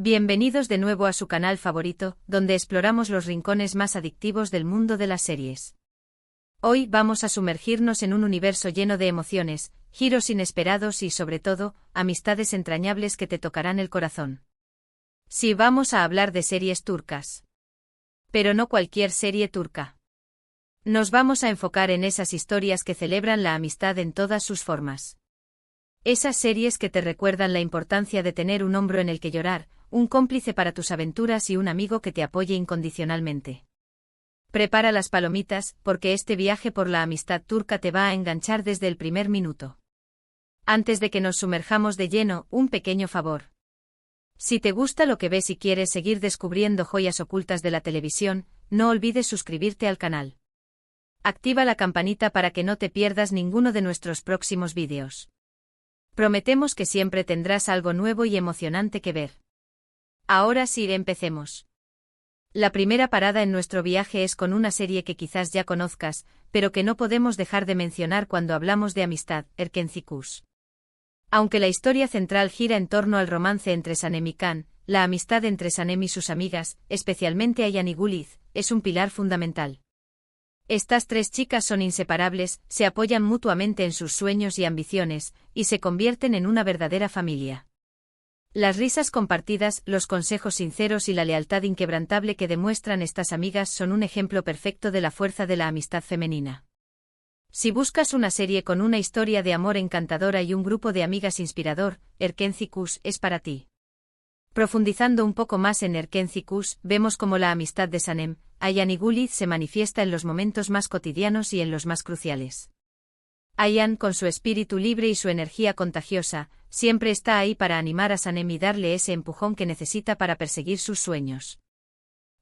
Bienvenidos de nuevo a su canal favorito, donde exploramos los rincones más adictivos del mundo de las series. Hoy vamos a sumergirnos en un universo lleno de emociones, giros inesperados y, sobre todo, amistades entrañables que te tocarán el corazón. Sí, vamos a hablar de series turcas. Pero no cualquier serie turca. Nos vamos a enfocar en esas historias que celebran la amistad en todas sus formas. Esas series que te recuerdan la importancia de tener un hombro en el que llorar, un cómplice para tus aventuras y un amigo que te apoye incondicionalmente. Prepara las palomitas, porque este viaje por la amistad turca te va a enganchar desde el primer minuto. Antes de que nos sumerjamos de lleno, un pequeño favor. Si te gusta lo que ves y quieres seguir descubriendo joyas ocultas de la televisión, no olvides suscribirte al canal. Activa la campanita para que no te pierdas ninguno de nuestros próximos vídeos. Prometemos que siempre tendrás algo nuevo y emocionante que ver. Ahora sí, empecemos. La primera parada en nuestro viaje es con una serie que quizás ya conozcas, pero que no podemos dejar de mencionar cuando hablamos de amistad, Erkenci Kuş. Aunque la historia central gira en torno al romance entre Sanem y Can, la amistad entre Sanem y sus amigas, especialmente Ayhan y Güliz, es un pilar fundamental. Estas tres chicas son inseparables, se apoyan mutuamente en sus sueños y ambiciones, y se convierten en una verdadera familia. Las risas compartidas, los consejos sinceros y la lealtad inquebrantable que demuestran estas amigas son un ejemplo perfecto de la fuerza de la amistad femenina. Si buscas una serie con una historia de amor encantadora y un grupo de amigas inspirador, Erkenci Kuş es para ti. Profundizando un poco más en Erkenci Kuş, vemos cómo la amistad de Sanem, Ayhan y Güliz se manifiesta en los momentos más cotidianos y en los más cruciales. Ayhan, con su espíritu libre y su energía contagiosa, siempre está ahí para animar a Sanem y darle ese empujón que necesita para perseguir sus sueños.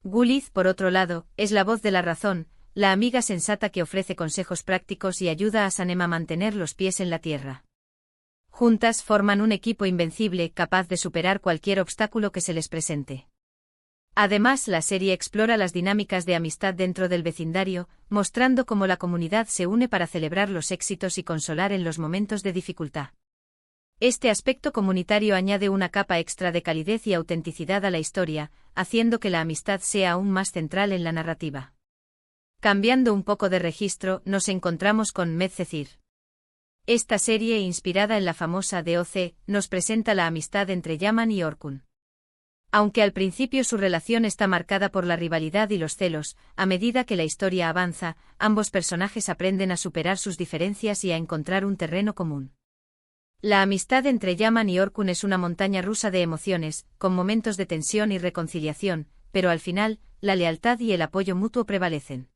Güliz, por otro lado, es la voz de la razón, la amiga sensata que ofrece consejos prácticos y ayuda a Sanem a mantener los pies en la tierra. Juntas forman un equipo invencible, capaz de superar cualquier obstáculo que se les presente. Además, la serie explora las dinámicas de amistad dentro del vecindario, mostrando cómo la comunidad se une para celebrar los éxitos y consolar en los momentos de dificultad. Este aspecto comunitario añade una capa extra de calidez y autenticidad a la historia, haciendo que la amistad sea aún más central en la narrativa. Cambiando un poco de registro, nos encontramos con Medcezir. Esta serie, inspirada en la famosa DOC, nos presenta la amistad entre Yaman y Orkun. Aunque al principio su relación está marcada por la rivalidad y los celos, a medida que la historia avanza, ambos personajes aprenden a superar sus diferencias y a encontrar un terreno común. La amistad entre Yaman y Orkun es una montaña rusa de emociones, con momentos de tensión y reconciliación, pero al final, la lealtad y el apoyo mutuo prevalecen.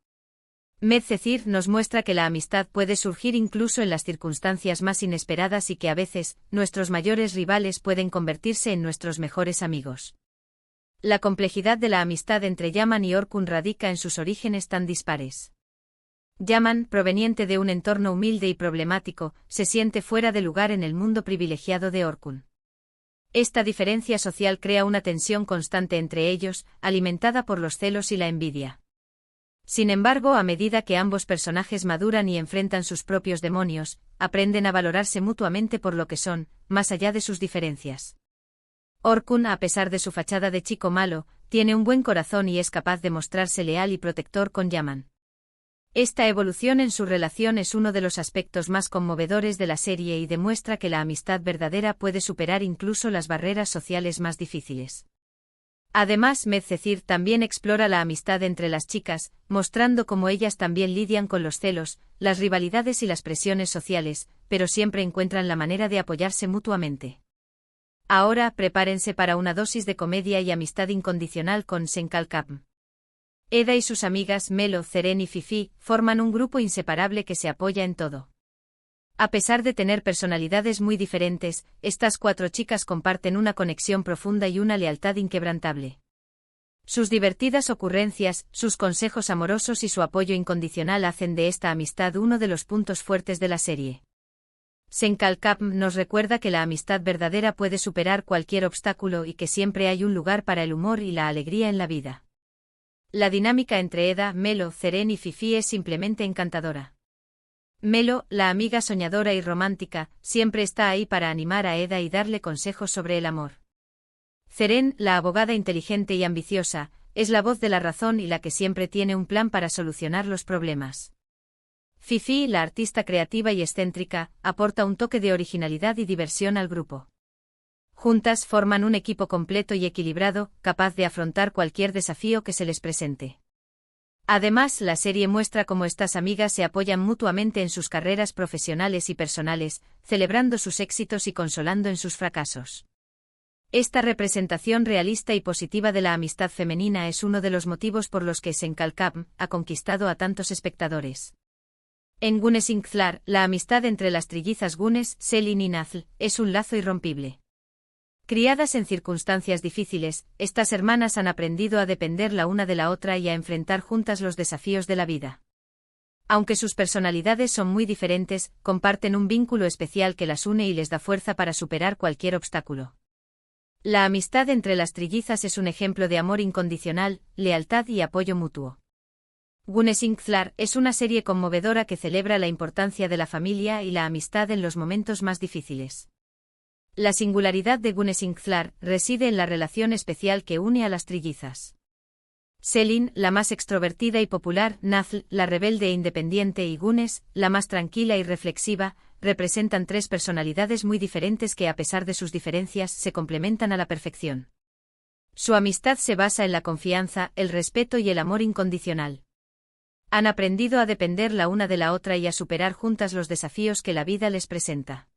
Medcezir nos muestra que la amistad puede surgir incluso en las circunstancias más inesperadas y que a veces, nuestros mayores rivales pueden convertirse en nuestros mejores amigos. La complejidad de la amistad entre Yaman y Orkun radica en sus orígenes tan dispares. Yaman, proveniente de un entorno humilde y problemático, se siente fuera de lugar en el mundo privilegiado de Orkun. Esta diferencia social crea una tensión constante entre ellos, alimentada por los celos y la envidia. Sin embargo, a medida que ambos personajes maduran y enfrentan sus propios demonios, aprenden a valorarse mutuamente por lo que son, más allá de sus diferencias. Orkun, a pesar de su fachada de chico malo, tiene un buen corazón y es capaz de mostrarse leal y protector con Yaman. Esta evolución en su relación es uno de los aspectos más conmovedores de la serie y demuestra que la amistad verdadera puede superar incluso las barreras sociales más difíciles. Además, Medcezir también explora la amistad entre las chicas, mostrando cómo ellas también lidian con los celos, las rivalidades y las presiones sociales, pero siempre encuentran la manera de apoyarse mutuamente. Ahora, prepárense para una dosis de comedia y amistad incondicional con Senkalkapm. Eda y sus amigas Melo, Ceren y Fifi forman un grupo inseparable que se apoya en todo. A pesar de tener personalidades muy diferentes, estas cuatro chicas comparten una conexión profunda y una lealtad inquebrantable. Sus divertidas ocurrencias, sus consejos amorosos y su apoyo incondicional hacen de esta amistad uno de los puntos fuertes de la serie. Senkalkapm nos recuerda que la amistad verdadera puede superar cualquier obstáculo y que siempre hay un lugar para el humor y la alegría en la vida. La dinámica entre Eda, Melo, Ceren y Fifi es simplemente encantadora. Melo, la amiga soñadora y romántica, siempre está ahí para animar a Eda y darle consejos sobre el amor. Zeren, la abogada inteligente y ambiciosa, es la voz de la razón y la que siempre tiene un plan para solucionar los problemas. Fifi, la artista creativa y excéntrica, aporta un toque de originalidad y diversión al grupo. Juntas forman un equipo completo y equilibrado, capaz de afrontar cualquier desafío que se les presente. Además, la serie muestra cómo estas amigas se apoyan mutuamente en sus carreras profesionales y personales, celebrando sus éxitos y consolando en sus fracasos. Esta representación realista y positiva de la amistad femenina es uno de los motivos por los que Senkalkam ha conquistado a tantos espectadores. En Gunes Inkthlar, la amistad entre las trillizas Gunes, Selin y Nazl, es un lazo irrompible. Criadas en circunstancias difíciles, estas hermanas han aprendido a depender la una de la otra y a enfrentar juntas los desafíos de la vida. Aunque sus personalidades son muy diferentes, comparten un vínculo especial que las une y les da fuerza para superar cualquier obstáculo. La amistad entre las trillizas es un ejemplo de amor incondicional, lealtad y apoyo mutuo. Gunes Inkthlar es una serie conmovedora que celebra la importancia de la familia y la amistad en los momentos más difíciles. La singularidad de Gunes Inkthlar reside en la relación especial que une a las trillizas. Selin, la más extrovertida y popular, Nazl, la rebelde e independiente y Gunes, la más tranquila y reflexiva, representan tres personalidades muy diferentes que a pesar de sus diferencias se complementan a la perfección. Su amistad se basa en la confianza, el respeto y el amor incondicional. Han aprendido a depender la una de la otra y a superar juntas los desafíos que la vida les presenta.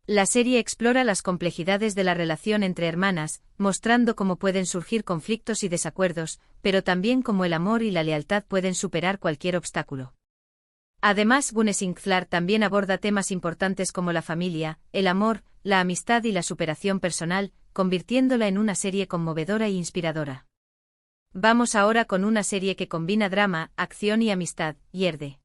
La serie explora las complejidades de la relación entre hermanas, mostrando cómo pueden surgir conflictos y desacuerdos, pero también cómo el amor y la lealtad pueden superar cualquier obstáculo. Además, Gunes Inkthlar también aborda temas importantes como la familia, el amor, la amistad y la superación personal, convirtiéndola en una serie conmovedora e inspiradora. Vamos ahora con una serie que combina drama, acción y amistad, Yerde.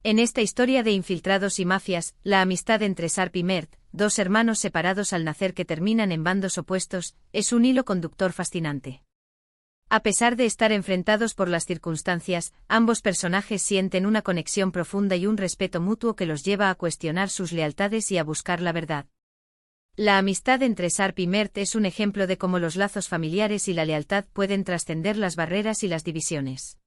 En esta historia de infiltrados y mafias, la amistad entre Sarp y Mert, dos hermanos separados al nacer que terminan en bandos opuestos, es un hilo conductor fascinante. A pesar de estar enfrentados por las circunstancias, ambos personajes sienten una conexión profunda y un respeto mutuo que los lleva a cuestionar sus lealtades y a buscar la verdad. La amistad entre Sarp y Mert es un ejemplo de cómo los lazos familiares y la lealtad pueden trascender las barreras y las divisiones.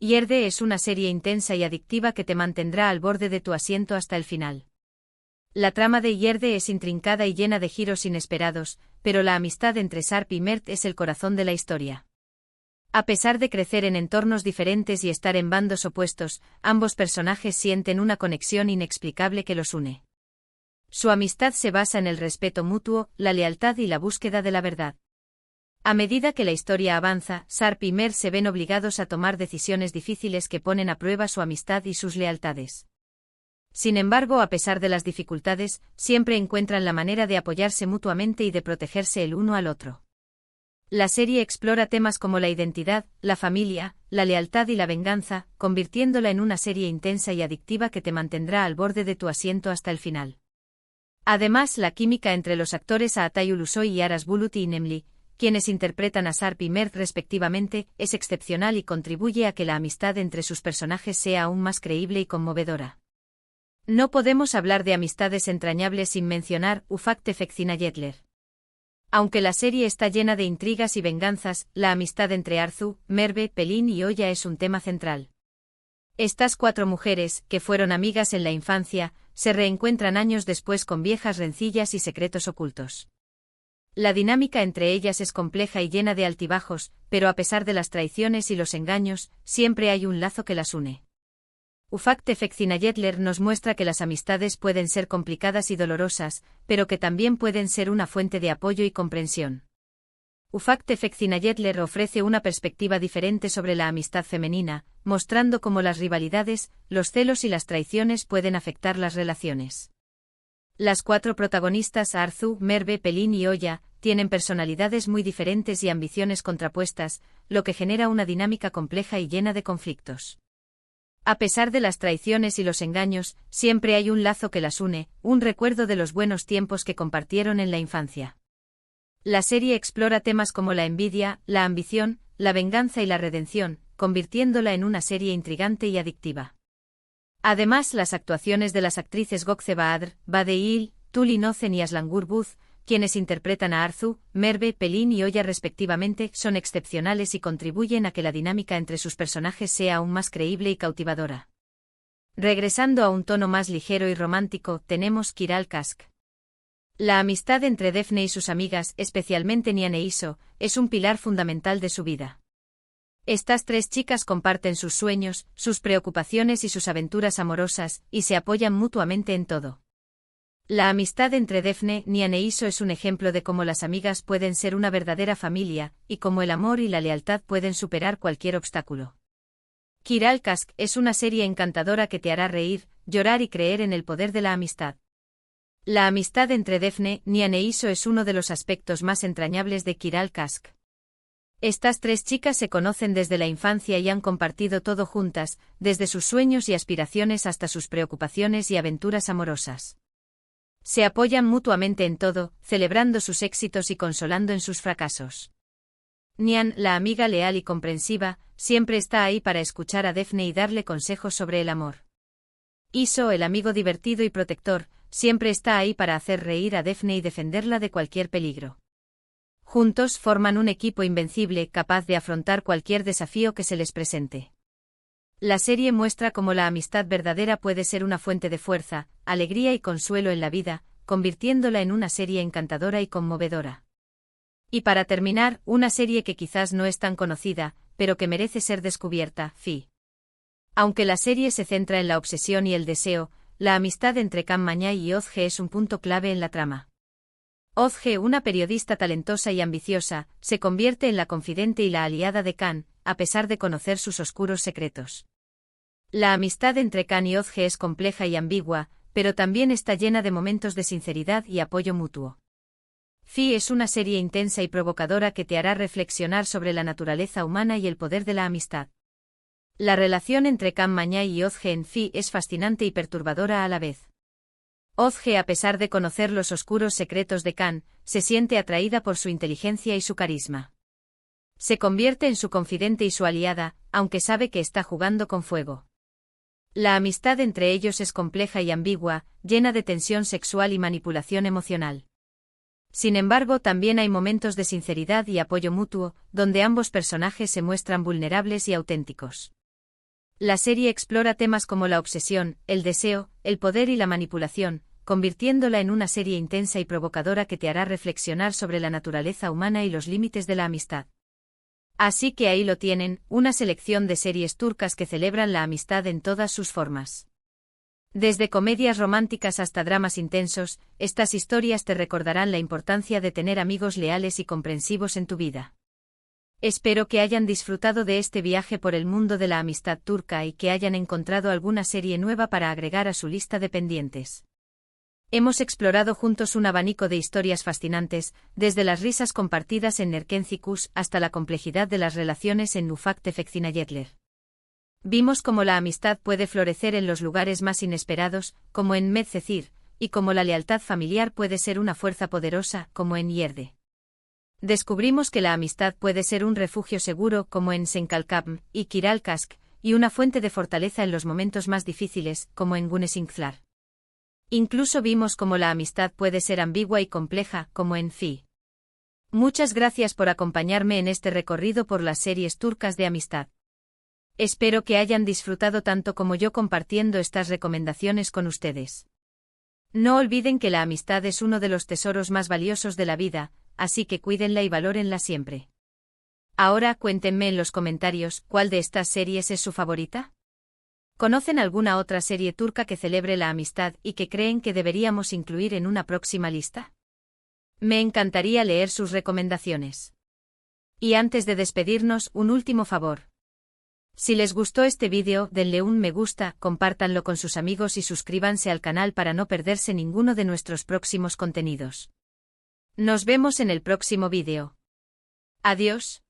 Yerde es una serie intensa y adictiva que te mantendrá al borde de tu asiento hasta el final. La trama de Yerde es intrincada y llena de giros inesperados, pero la amistad entre Sarp y Mert es el corazón de la historia. A pesar de crecer en entornos diferentes y estar en bandos opuestos, ambos personajes sienten una conexión inexplicable que los une. Su amistad se basa en el respeto mutuo, la lealtad y la búsqueda de la verdad. A medida que la historia avanza, Sarp y Mert se ven obligados a tomar decisiones difíciles que ponen a prueba su amistad y sus lealtades. Sin embargo, a pesar de las dificultades, siempre encuentran la manera de apoyarse mutuamente y de protegerse el uno al otro. La serie explora temas como la identidad, la familia, la lealtad y la venganza, convirtiéndola en una serie intensa y adictiva que te mantendrá al borde de tu asiento hasta el final. Además, la química entre los actores Aatay Ulusoy y Aras Bulut y Nemli, quienes interpretan a Sarp y Mert respectivamente, es excepcional y contribuye a que la amistad entre sus personajes sea aún más creíble y conmovedora. No podemos hablar de amistades entrañables sin mencionar Ufak Tefek Zinayetler. Aunque la serie está llena de intrigas y venganzas, la amistad entre Arzu, Merve, Pelin y Oya es un tema central. Estas cuatro mujeres, que fueron amigas en la infancia, se reencuentran años después con viejas rencillas y secretos ocultos. La dinámica entre ellas es compleja y llena de altibajos, pero a pesar de las traiciones y los engaños, siempre hay un lazo que las une. Ufak Tefek Zinayetler nos muestra que las amistades pueden ser complicadas y dolorosas, pero que también pueden ser una fuente de apoyo y comprensión. Ufak Tefek Zinayetler ofrece una perspectiva diferente sobre la amistad femenina, mostrando cómo las rivalidades, los celos y las traiciones pueden afectar las relaciones. Las cuatro protagonistas Arzu, Merve, Pelin y Oya, tienen personalidades muy diferentes y ambiciones contrapuestas, lo que genera una dinámica compleja y llena de conflictos. A pesar de las traiciones y los engaños, siempre hay un lazo que las une, un recuerdo de los buenos tiempos que compartieron en la infancia. La serie explora temas como la envidia, la ambición, la venganza y la redención, convirtiéndola en una serie intrigante y adictiva. Además, las actuaciones de las actrices Gökçe Bahadır, Bade İl, Tülin Özen y Aslan Gürbüz quienes interpretan a Arzu, Merve, Pelin y Oya respectivamente, son excepcionales y contribuyen a que la dinámica entre sus personajes sea aún más creíble y cautivadora. Regresando a un tono más ligero y romántico, tenemos Kiral Kask. La amistad entre Daphne y sus amigas, especialmente Nian e Iso, es un pilar fundamental de su vida. Estas tres chicas comparten sus sueños, sus preocupaciones y sus aventuras amorosas, y se apoyan mutuamente en todo. La amistad entre Daphne, Nian e Iso es un ejemplo de cómo las amigas pueden ser una verdadera familia, y cómo el amor y la lealtad pueden superar cualquier obstáculo. Kiral Kask es una serie encantadora que te hará reír, llorar y creer en el poder de la amistad. La amistad entre Daphne, Nian e Iso es uno de los aspectos más entrañables de Kiral Kask. Estas tres chicas se conocen desde la infancia y han compartido todo juntas, desde sus sueños y aspiraciones hasta sus preocupaciones y aventuras amorosas. Se apoyan mutuamente en todo, celebrando sus éxitos y consolando en sus fracasos. Nian, la amiga leal y comprensiva, siempre está ahí para escuchar a Daphne y darle consejos sobre el amor. Iso, el amigo divertido y protector, siempre está ahí para hacer reír a Daphne y defenderla de cualquier peligro. Juntos forman un equipo invencible capaz de afrontar cualquier desafío que se les presente. La serie muestra cómo la amistad verdadera puede ser una fuente de fuerza, alegría y consuelo en la vida, convirtiéndola en una serie encantadora y conmovedora. Y para terminar, una serie que quizás no es tan conocida, pero que merece ser descubierta, Fi. Aunque la serie se centra en la obsesión y el deseo, la amistad entre Cam Mañay y Ozge es un punto clave en la trama. Ozge, una periodista talentosa y ambiciosa, se convierte en la confidente y la aliada de Can, a pesar de conocer sus oscuros secretos. La amistad entre Can y Ozge es compleja y ambigua, pero también está llena de momentos de sinceridad y apoyo mutuo. Fi es una serie intensa y provocadora que te hará reflexionar sobre la naturaleza humana y el poder de la amistad. La relación entre Cam Mañay y Ozge en Fi es fascinante y perturbadora a la vez. Ozge, a pesar de conocer los oscuros secretos de Can, se siente atraída por su inteligencia y su carisma. Se convierte en su confidente y su aliada, aunque sabe que está jugando con fuego. La amistad entre ellos es compleja y ambigua, llena de tensión sexual y manipulación emocional. Sin embargo, también hay momentos de sinceridad y apoyo mutuo, donde ambos personajes se muestran vulnerables y auténticos. La serie explora temas como la obsesión, el deseo, el poder y la manipulación, convirtiéndola en una serie intensa y provocadora que te hará reflexionar sobre la naturaleza humana y los límites de la amistad. Así que ahí lo tienen, una selección de series turcas que celebran la amistad en todas sus formas. Desde comedias románticas hasta dramas intensos, estas historias te recordarán la importancia de tener amigos leales y comprensivos en tu vida. Espero que hayan disfrutado de este viaje por el mundo de la amistad turca y que hayan encontrado alguna serie nueva para agregar a su lista de pendientes. Hemos explorado juntos un abanico de historias fascinantes, desde las risas compartidas en Nerkenzikus hasta la complejidad de las relaciones en Ufak Tefekcinayetler. Vimos cómo la amistad puede florecer en los lugares más inesperados, como en Medcezir, y cómo la lealtad familiar puede ser una fuerza poderosa, como en Yerde. Descubrimos que la amistad puede ser un refugio seguro, como en Senkalkapm y Kiral Kask, y una fuente de fortaleza en los momentos más difíciles, como en Gunesinklar. Incluso vimos cómo la amistad puede ser ambigua y compleja, como en Fi. Muchas gracias por acompañarme en este recorrido por las series turcas de amistad. Espero que hayan disfrutado tanto como yo compartiendo estas recomendaciones con ustedes. No olviden que la amistad es uno de los tesoros más valiosos de la vida, así que cuídenla y valórenla siempre. Ahora cuéntenme en los comentarios cuál de estas series es su favorita. ¿Conocen alguna otra serie turca que celebre la amistad y que creen que deberíamos incluir en una próxima lista? Me encantaría leer sus recomendaciones. Y antes de despedirnos, un último favor. Si les gustó este vídeo, denle un me gusta, compártanlo con sus amigos y suscríbanse al canal para no perderse ninguno de nuestros próximos contenidos. Nos vemos en el próximo vídeo. Adiós.